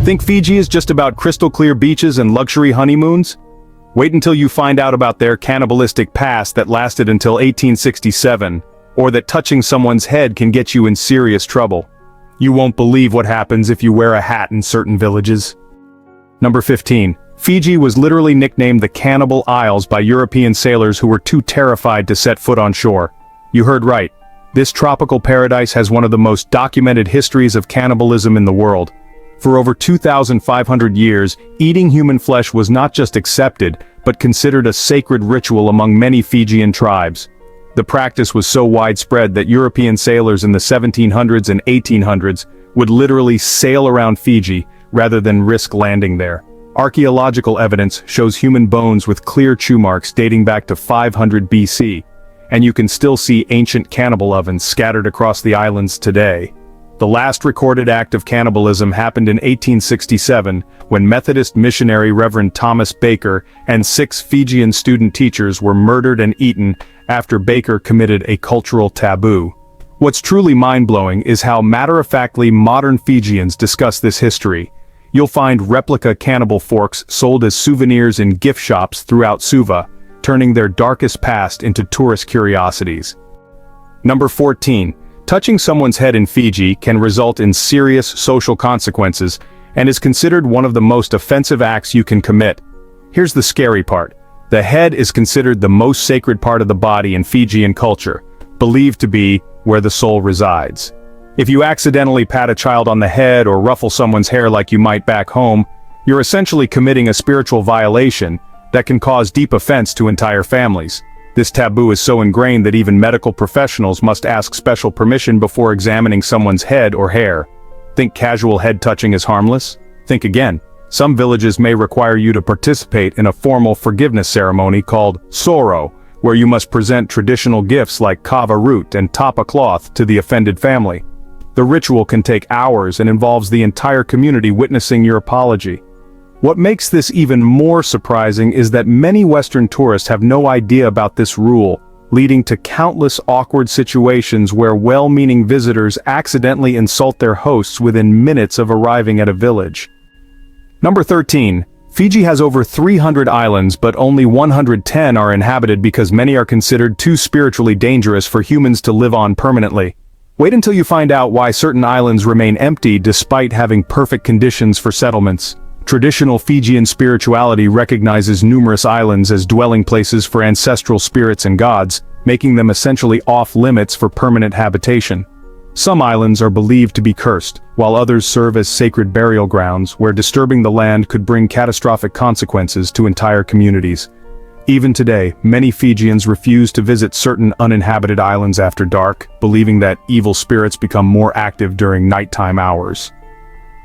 Think Fiji is just about crystal-clear beaches and luxury honeymoons? Wait until you find out about their cannibalistic past that lasted until 1867, or that touching someone's head can get you in serious trouble. You won't believe what happens if you wear a hat in certain villages. Number 15. Fiji was literally nicknamed the Cannibal Isles by European sailors who were too terrified to set foot on shore. You heard right. This tropical paradise has one of the most documented histories of cannibalism in the world. For over 2,500 years, eating human flesh was not just accepted, but considered a sacred ritual among many Fijian tribes. The practice was so widespread that European sailors in the 1700s and 1800s would literally sail around Fiji rather than risk landing there. Archaeological evidence shows human bones with clear chew marks dating back to 500 BC, and you can still see ancient cannibal ovens scattered across the islands today. The last recorded act of cannibalism happened in 1867, when Methodist missionary Reverend Thomas Baker and 6 Fijian student teachers were murdered and eaten after Baker committed a cultural taboo. What's truly mind-blowing is how matter-of-factly modern Fijians discuss this history. You'll find replica cannibal forks sold as souvenirs in gift shops throughout Suva, turning their darkest past into tourist curiosities. Number 14. Touching someone's head in Fiji can result in serious social consequences and is considered one of the most offensive acts you can commit. Here's the scary part. The head is considered the most sacred part of the body in Fijian culture, believed to be where the soul resides. If you accidentally pat a child on the head or ruffle someone's hair like you might back home, you're essentially committing a spiritual violation that can cause deep offense to entire families. This taboo is so ingrained that even medical professionals must ask special permission before examining someone's head or hair. Think casual head touching is harmless? Think again. Some villages may require you to participate in a formal forgiveness ceremony called soro, where you must present traditional gifts like kava root and tapa cloth to the offended family. The ritual can take hours and involves the entire community witnessing your apology. What makes this even more surprising is that many Western tourists have no idea about this rule, leading to countless awkward situations where well-meaning visitors accidentally insult their hosts within minutes of arriving at a village. Number 13. Fiji has over 300 islands, but only 110 are inhabited because many are considered too spiritually dangerous for humans to live on permanently. Wait until you find out why certain islands remain empty despite having perfect conditions for settlements. Traditional Fijian spirituality recognizes numerous islands as dwelling places for ancestral spirits and gods, making them essentially off-limits for permanent habitation. Some islands are believed to be cursed, while others serve as sacred burial grounds where disturbing the land could bring catastrophic consequences to entire communities. Even today, many Fijians refuse to visit certain uninhabited islands after dark, believing that evil spirits become more active during nighttime hours.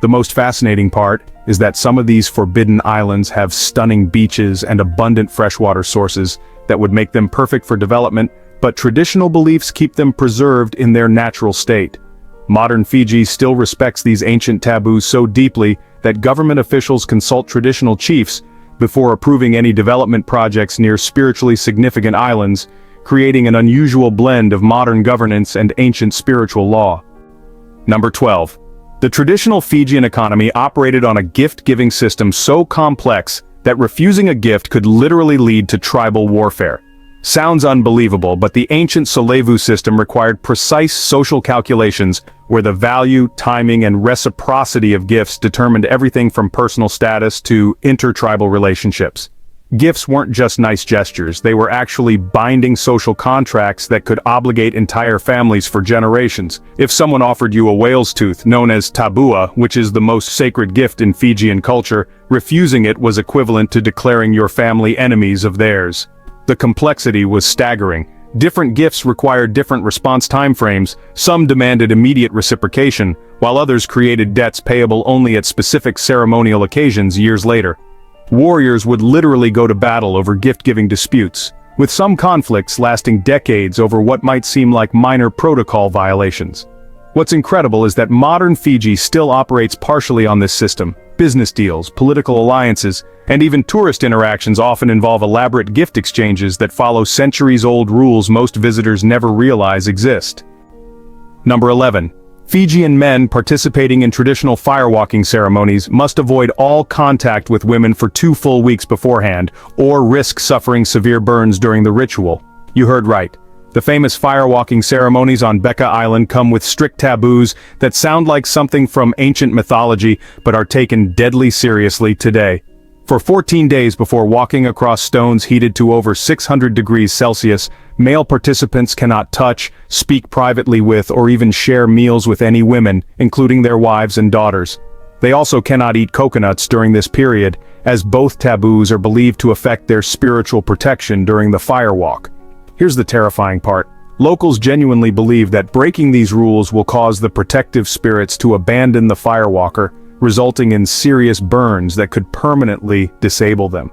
The most fascinating part is that some of these forbidden islands have stunning beaches and abundant freshwater sources that would make them perfect for development, but traditional beliefs keep them preserved in their natural state. Modern Fiji still respects these ancient taboos so deeply that government officials consult traditional chiefs before approving any development projects near spiritually significant islands, creating an unusual blend of modern governance and ancient spiritual law. Number 12. The traditional Fijian economy operated on a gift-giving system so complex that refusing a gift could literally lead to tribal warfare. Sounds unbelievable, but the ancient Solevu system required precise social calculations where the value, timing, and reciprocity of gifts determined everything from personal status to intertribal relationships. Gifts weren't just nice gestures, they were actually binding social contracts that could obligate entire families for generations. If someone offered you a whale's tooth, known as tabua, which is the most sacred gift in Fijian culture, refusing it was equivalent to declaring your family enemies of theirs. The complexity was staggering. Different gifts required different response timeframes, some demanded immediate reciprocation, while others created debts payable only at specific ceremonial occasions years later. Warriors would literally go to battle over gift-giving disputes, with some conflicts lasting decades over what might seem like minor protocol violations. What's incredible is that modern Fiji still operates partially on this system. Business deals, political alliances, and even tourist interactions often involve elaborate gift exchanges that follow centuries-old rules most visitors never realize exist. Number 11. Fijian men participating in traditional firewalking ceremonies must avoid all contact with women for 2 full weeks beforehand, or risk suffering severe burns during the ritual. You heard right. The famous firewalking ceremonies on Beka Island come with strict taboos that sound like something from ancient mythology but are taken deadly seriously today. For 14 days before walking across stones heated to over 600 degrees Celsius, male participants cannot touch, speak privately with, or even share meals with any women, including their wives and daughters. They also cannot eat coconuts during this period, as both taboos are believed to affect their spiritual protection during the firewalk. Here's the terrifying part. Locals genuinely believe that breaking these rules will cause the protective spirits to abandon the firewalker, resulting in serious burns that could permanently disable them.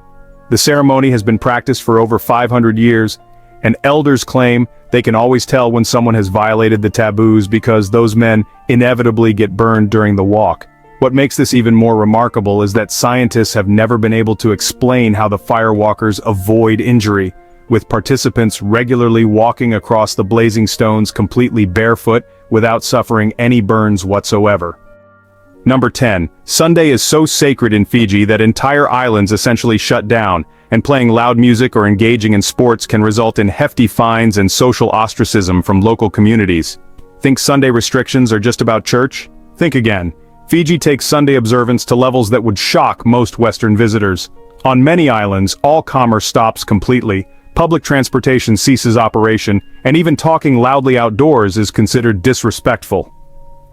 The ceremony has been practiced for over 500 years, and elders claim they can always tell when someone has violated the taboos because those men inevitably get burned during the walk. What makes this even more remarkable is that scientists have never been able to explain how the firewalkers avoid injury, with participants regularly walking across the blazing stones completely barefoot without suffering any burns whatsoever. Number 10. Sunday is so sacred in Fiji that entire islands essentially shut down, and playing loud music or engaging in sports can result in hefty fines and social ostracism from local communities. Think Sunday restrictions are just about church? Think again. Fiji takes Sunday observance to levels that would shock most Western visitors. On many islands, all commerce stops completely, public transportation ceases operation, and even talking loudly outdoors is considered disrespectful.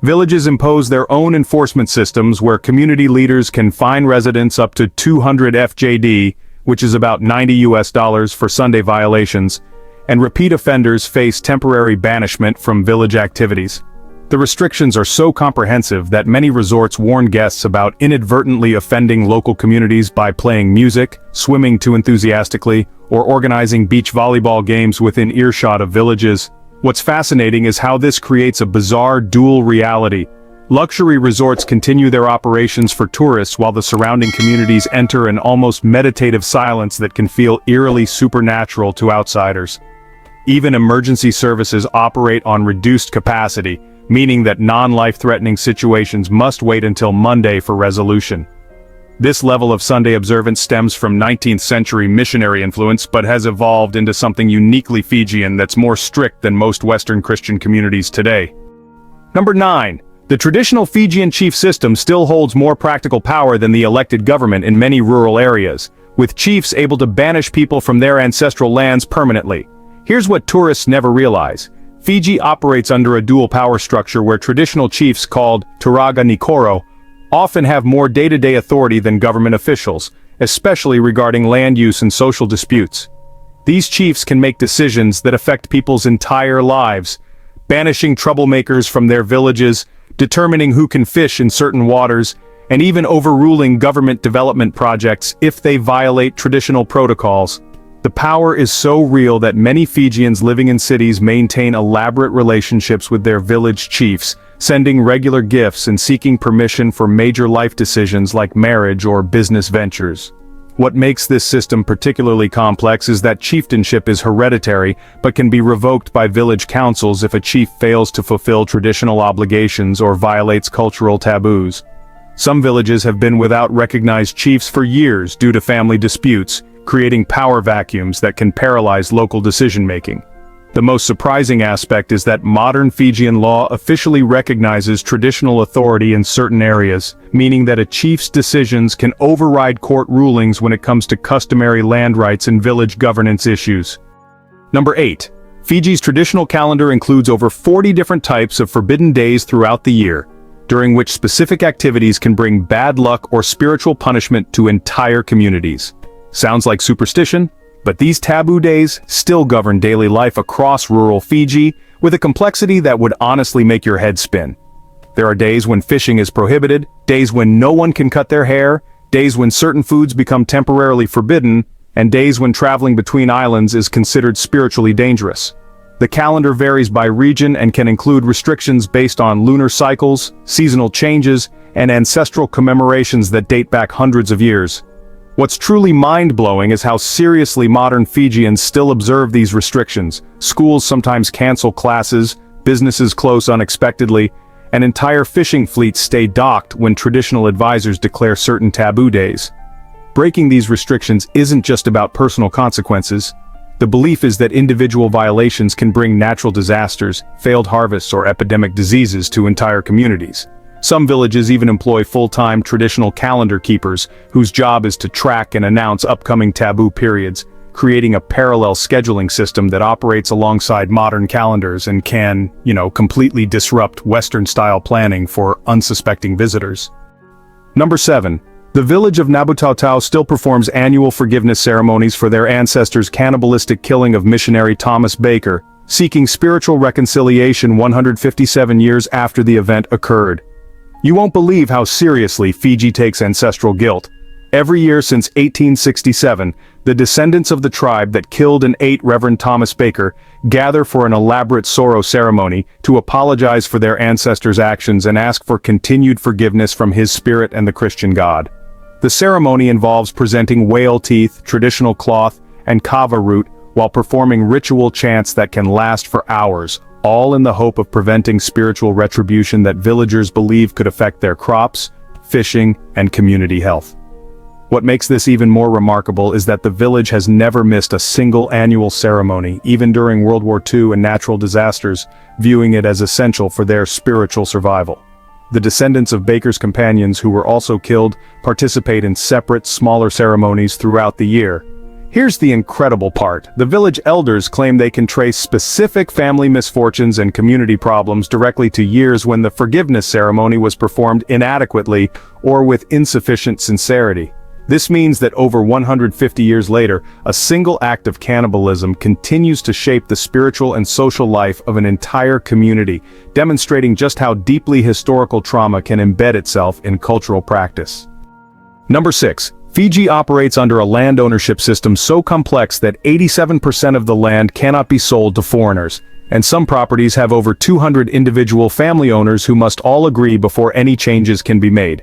Villages impose their own enforcement systems where community leaders can fine residents up to 200 FJD, which is about $90 for Sunday violations, and repeat offenders face temporary banishment from village activities. The restrictions are so comprehensive that many resorts warn guests about inadvertently offending local communities by playing music, swimming too enthusiastically, or organizing beach volleyball games within earshot of villages. What's fascinating is how this creates a bizarre dual reality. Luxury resorts continue their operations for tourists while the surrounding communities enter an almost meditative silence that can feel eerily supernatural to outsiders. Even emergency services operate on reduced capacity, meaning that non-life-threatening situations must wait until Monday for resolution. This level of Sunday observance stems from 19th century missionary influence but has evolved into something uniquely Fijian that's more strict than most Western Christian communities today. Number 9. The traditional Fijian chief system still holds more practical power than the elected government in many rural areas, with chiefs able to banish people from their ancestral lands permanently. Here's what tourists never realize. Fiji operates under a dual power structure where traditional chiefs called Turaga Nikoro often have more day-to-day authority than government officials, especially regarding land use and social disputes. These chiefs can make decisions that affect people's entire lives, banishing troublemakers from their villages, determining who can fish in certain waters, and even overruling government development projects if they violate traditional protocols. The power is so real that many Fijians living in cities maintain elaborate relationships with their village chiefs, sending regular gifts and seeking permission for major life decisions like marriage or business ventures. What makes this system particularly complex is that chieftainship is hereditary but can be revoked by village councils if a chief fails to fulfill traditional obligations or violates cultural taboos. Some villages have been without recognized chiefs for years due to family disputes, creating power vacuums that can paralyze local decision-making. The most surprising aspect is that modern Fijian law officially recognizes traditional authority in certain areas, meaning that a chief's decisions can override court rulings when it comes to customary land rights and village governance issues. Number 8. Fiji's traditional calendar includes over 40 different types of forbidden days throughout the year, during which specific activities can bring bad luck or spiritual punishment to entire communities. Sounds like superstition? But these taboo days still govern daily life across rural Fiji, with a complexity that would honestly make your head spin. There are days when fishing is prohibited, days when no one can cut their hair, days when certain foods become temporarily forbidden, and days when traveling between islands is considered spiritually dangerous. The calendar varies by region and can include restrictions based on lunar cycles, seasonal changes, and ancestral commemorations that date back hundreds of years. What's truly mind-blowing is how seriously modern Fijians still observe these restrictions. Schools sometimes cancel classes, businesses close unexpectedly, and entire fishing fleets stay docked when traditional advisors declare certain taboo days. Breaking these restrictions isn't just about personal consequences. The belief is that individual violations can bring natural disasters, failed harvests, or epidemic diseases to entire communities. Some villages even employ full-time traditional calendar keepers, whose job is to track and announce upcoming taboo periods, creating a parallel scheduling system that operates alongside modern calendars and can, completely disrupt Western-style planning for unsuspecting visitors. Number 7. The village of Nabutautau still performs annual forgiveness ceremonies for their ancestors' cannibalistic killing of missionary Thomas Baker, seeking spiritual reconciliation 157 years after the event occurred. You won't believe how seriously Fiji takes ancestral guilt. Every year since 1867, the descendants of the tribe that killed and ate Reverend Thomas Baker gather for an elaborate sorrow ceremony to apologize for their ancestors' actions and ask for continued forgiveness from his spirit and the Christian God. The ceremony involves presenting whale teeth, traditional cloth, and kava root while performing ritual chants that can last for hours, all in the hope of preventing spiritual retribution that villagers believe could affect their crops, fishing, and community health. What makes this even more remarkable is that the village has never missed a single annual ceremony, even during World War II and natural disasters, viewing it as essential for their spiritual survival. The descendants of Baker's companions who were also killed participate in separate, smaller ceremonies throughout the year. Here's the incredible part. The village elders claim they can trace specific family misfortunes and community problems directly to years when the forgiveness ceremony was performed inadequately or with insufficient sincerity. This means that over 150 years later, a single act of cannibalism continues to shape the spiritual and social life of an entire community, demonstrating just how deeply historical trauma can embed itself in cultural practice. Number 6. Fiji operates under a land ownership system so complex that 87% of the land cannot be sold to foreigners, and some properties have over 200 individual family owners who must all agree before any changes can be made.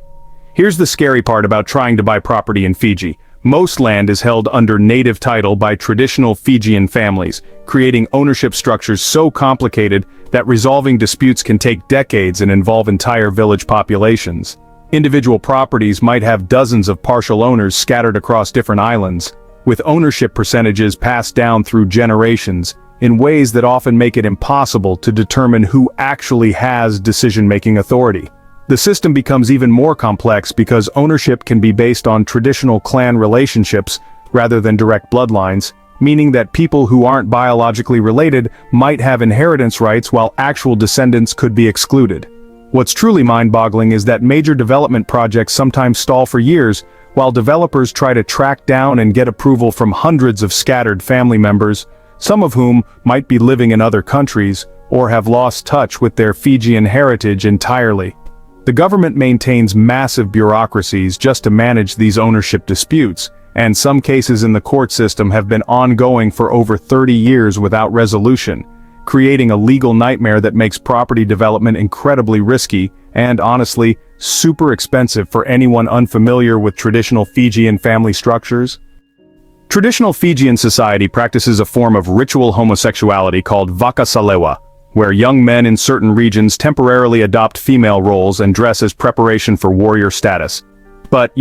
Here's the scary part about trying to buy property in Fiji. Most land is held under native title by traditional Fijian families, creating ownership structures so complicated that resolving disputes can take decades and involve entire village populations. Individual properties might have dozens of partial owners scattered across different islands, with ownership percentages passed down through generations, in ways that often make it impossible to determine who actually has decision-making authority. The system becomes even more complex because ownership can be based on traditional clan relationships rather than direct bloodlines, meaning that people who aren't biologically related might have inheritance rights while actual descendants could be excluded. What's truly mind-boggling is that major development projects sometimes stall for years, while developers try to track down and get approval from hundreds of scattered family members, some of whom might be living in other countries or have lost touch with their Fijian heritage entirely. The government maintains massive bureaucracies just to manage these ownership disputes, and some cases in the court system have been ongoing for over 30 years without resolution, creating a legal nightmare that makes property development incredibly risky and, honestly, super expensive for anyone unfamiliar with traditional Fijian family structures. Traditional Fijian society practices a form of ritual homosexuality called vakasalewa, where young men in certain regions temporarily adopt female roles and dress as preparation for warrior status. But,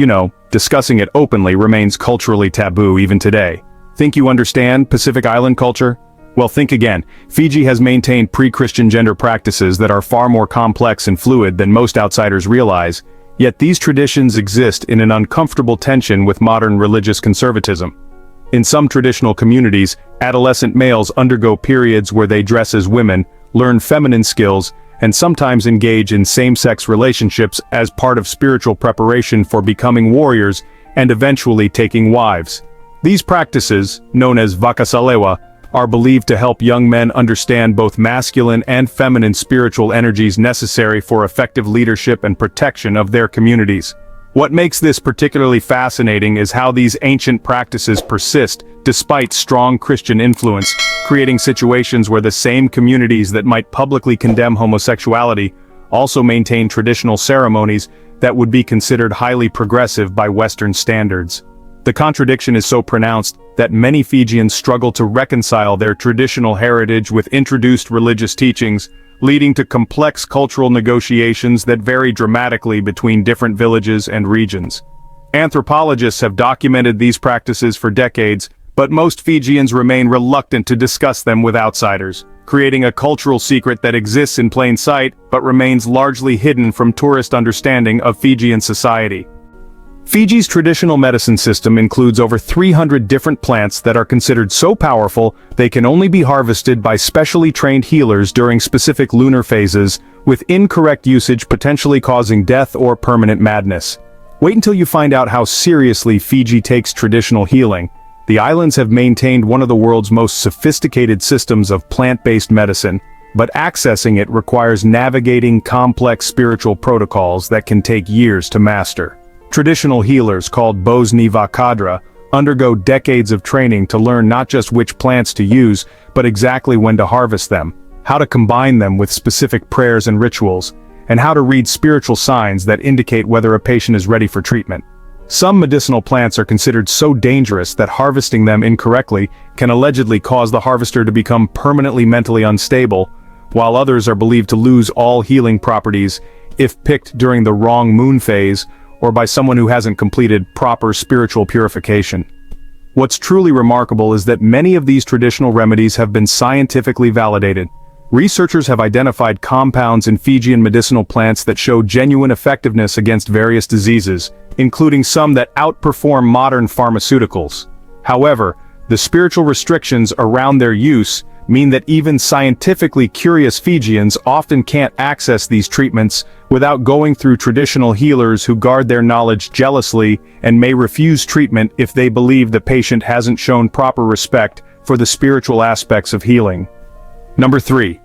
discussing it openly remains culturally taboo even today. Think you understand Pacific Island culture? Well, think again. Fiji has maintained pre-Christian gender practices that are far more complex and fluid than most outsiders realize, yet these traditions exist in an uncomfortable tension with modern religious conservatism. In some traditional communities, adolescent males undergo periods where they dress as women, learn feminine skills, and sometimes engage in same-sex relationships as part of spiritual preparation for becoming warriors and eventually taking wives. These practices, known as vakasalewa, are believed to help young men understand both masculine and feminine spiritual energies necessary for effective leadership and protection of their communities. What makes this particularly fascinating is how these ancient practices persist despite strong Christian influence, creating situations where the same communities that might publicly condemn homosexuality also maintain traditional ceremonies that would be considered highly progressive by Western standards. The contradiction is so pronounced that many Fijians struggle to reconcile their traditional heritage with introduced religious teachings, leading to complex cultural negotiations that vary dramatically between different villages and regions. Anthropologists have documented these practices for decades, but most Fijians remain reluctant to discuss them with outsiders, creating a cultural secret that exists in plain sight but remains largely hidden from tourist understanding of Fijian society. Fiji's traditional medicine system includes over 300 different plants that are considered so powerful they can only be harvested by specially trained healers during specific lunar phases, with incorrect usage potentially causing death or permanent madness. Wait until you find out how seriously Fiji takes traditional healing. The islands have maintained one of the world's most sophisticated systems of plant-based medicine, but accessing it requires navigating complex spiritual protocols that can take years to master. Traditional healers, called Bosni Vakadra, undergo decades of training to learn not just which plants to use, but exactly when to harvest them, how to combine them with specific prayers and rituals, and how to read spiritual signs that indicate whether a patient is ready for treatment. Some medicinal plants are considered so dangerous that harvesting them incorrectly can allegedly cause the harvester to become permanently mentally unstable, while others are believed to lose all healing properties if picked during the wrong moon phase or by someone who hasn't completed proper spiritual purification. What's truly remarkable is that many of these traditional remedies have been scientifically validated. Researchers have identified compounds in Fijian medicinal plants that show genuine effectiveness against various diseases, including some that outperform modern pharmaceuticals. However, the spiritual restrictions around their use mean that even scientifically curious Fijians often can't access these treatments without going through traditional healers who guard their knowledge jealously and may refuse treatment if they believe the patient hasn't shown proper respect for the spiritual aspects of healing. Number 3.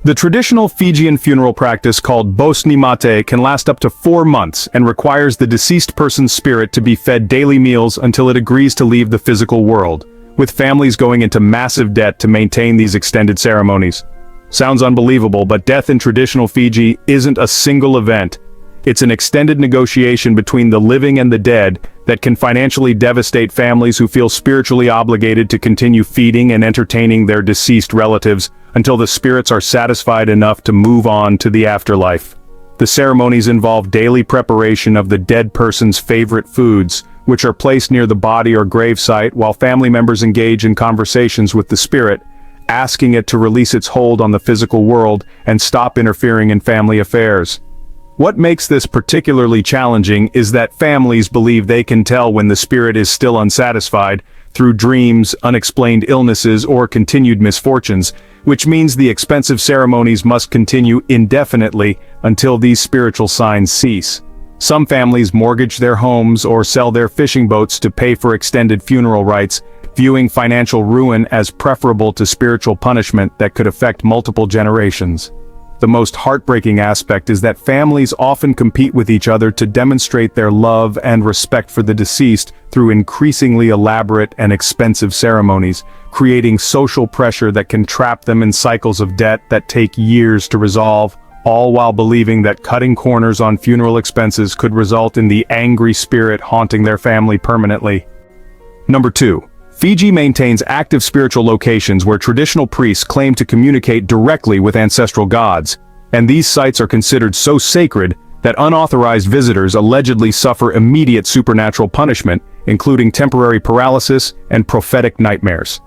The traditional Fijian funeral practice called Bosni Mate can last up to 4 months and requires the deceased person's spirit to be fed daily meals until it agrees to leave the physical world, with families going into massive debt to maintain these extended ceremonies. Sounds unbelievable, but death in traditional Fiji isn't a single event. It's an extended negotiation between the living and the dead that can financially devastate families who feel spiritually obligated to continue feeding and entertaining their deceased relatives until the spirits are satisfied enough to move on to the afterlife. The ceremonies involve daily preparation of the dead person's favorite foods, which are placed near the body or gravesite while family members engage in conversations with the spirit, asking it to release its hold on the physical world and stop interfering in family affairs. What makes this particularly challenging is that families believe they can tell when the spirit is still unsatisfied through dreams, unexplained illnesses, or continued misfortunes, which means the expensive ceremonies must continue indefinitely until these spiritual signs cease. Some families mortgage their homes or sell their fishing boats to pay for extended funeral rites, viewing financial ruin as preferable to spiritual punishment that could affect multiple generations. The most heartbreaking aspect is that families often compete with each other to demonstrate their love and respect for the deceased through increasingly elaborate and expensive ceremonies, creating social pressure that can trap them in cycles of debt that take years to resolve, all while believing that cutting corners on funeral expenses could result in the angry spirit haunting their family permanently. Number 2. Fiji maintains active spiritual locations where traditional priests claim to communicate directly with ancestral gods, and these sites are considered so sacred that unauthorized visitors allegedly suffer immediate supernatural punishment, including temporary paralysis and prophetic nightmares.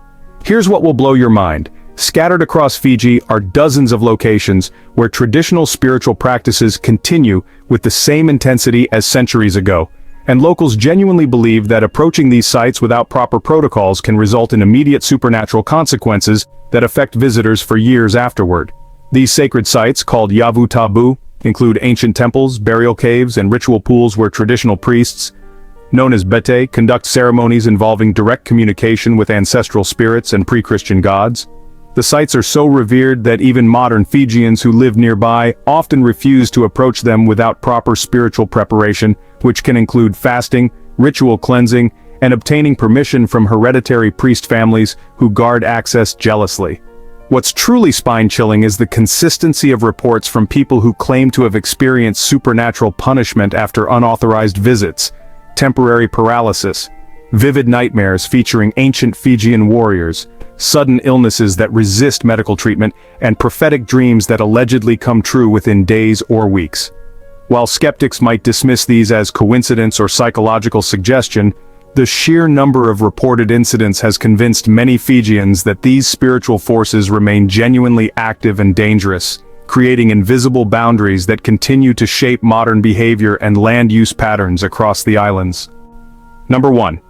Here's what will blow your mind. Scattered across Fiji are dozens of locations where traditional spiritual practices continue with the same intensity as centuries ago, and locals genuinely believe that approaching these sites without proper protocols can result in immediate supernatural consequences that affect visitors for years afterward. These sacred sites, called Yavu Taboo, include ancient temples, burial caves, and ritual pools where traditional priests, known as bete, conduct ceremonies involving direct communication with ancestral spirits and pre-Christian gods. The sites are so revered that even modern Fijians who live nearby often refuse to approach them without proper spiritual preparation, which can include fasting, ritual cleansing, and obtaining permission from hereditary priest families who guard access jealously. What's truly spine-chilling is the consistency of reports from people who claim to have experienced supernatural punishment after unauthorized visits, temporary paralysis, vivid nightmares featuring ancient Fijian warriors, sudden illnesses that resist medical treatment, and prophetic dreams that allegedly come true within days or weeks. While skeptics might dismiss these as coincidence or psychological suggestion, the sheer number of reported incidents has convinced many Fijians that these spiritual forces remain genuinely active and dangerous, creating invisible boundaries that continue to shape modern behavior and land use patterns across the islands. Number 1.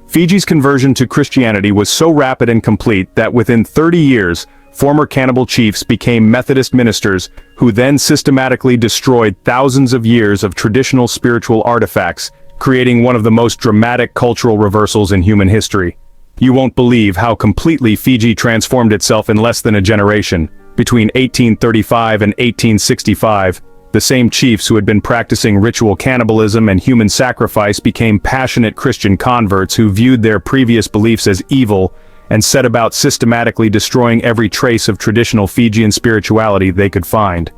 Fiji's conversion to Christianity was so rapid and complete that within 30 years, former cannibal chiefs became Methodist ministers who then systematically destroyed thousands of years of traditional spiritual artifacts, creating one of the most dramatic cultural reversals in human history. You won't believe how completely Fiji transformed itself in less than a generation. Between 1835 and 1865, the same chiefs who had been practicing ritual cannibalism and human sacrifice became passionate Christian converts who viewed their previous beliefs as evil and set about systematically destroying every trace of traditional Fijian spirituality they could find.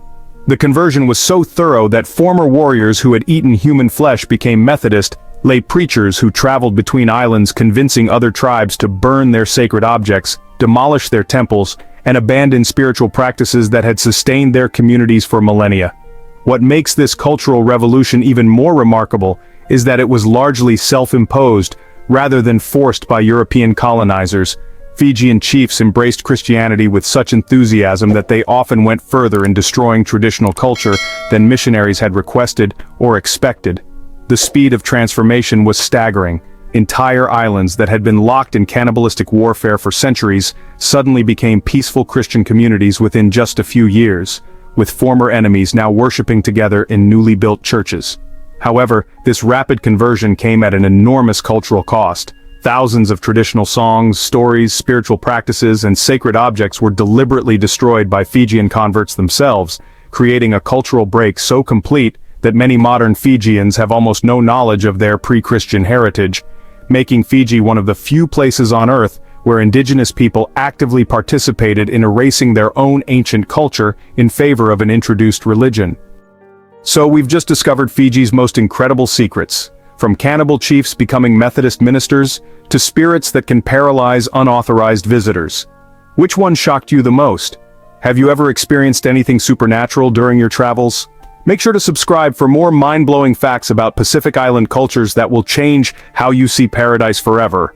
The conversion was so thorough that former warriors who had eaten human flesh became Methodist, lay preachers who traveled between islands convincing other tribes to burn their sacred objects, demolish their temples, and abandon spiritual practices that had sustained their communities for millennia. What makes this cultural revolution even more remarkable is that it was largely self-imposed, rather than forced by European colonizers. Fijian chiefs embraced Christianity with such enthusiasm that they often went further in destroying traditional culture than missionaries had requested or expected. The speed of transformation was staggering. Entire islands that had been locked in cannibalistic warfare for centuries suddenly became peaceful Christian communities within just a few years, with former enemies now worshiping together in newly built churches. However, this rapid conversion came at an enormous cultural cost. Thousands of traditional songs, stories, spiritual practices, and sacred objects were deliberately destroyed by Fijian converts themselves, creating a cultural break so complete that many modern Fijians have almost no knowledge of their pre-Christian heritage, making Fiji one of the few places on Earth where indigenous people actively participated in erasing their own ancient culture in favor of an introduced religion. So we've just discovered Fiji's most incredible secrets. From cannibal chiefs becoming Methodist ministers, to spirits that can paralyze unauthorized visitors. Which one shocked you the most? Have you ever experienced anything supernatural during your travels? Make sure to subscribe for more mind-blowing facts about Pacific Island cultures that will change how you see paradise forever.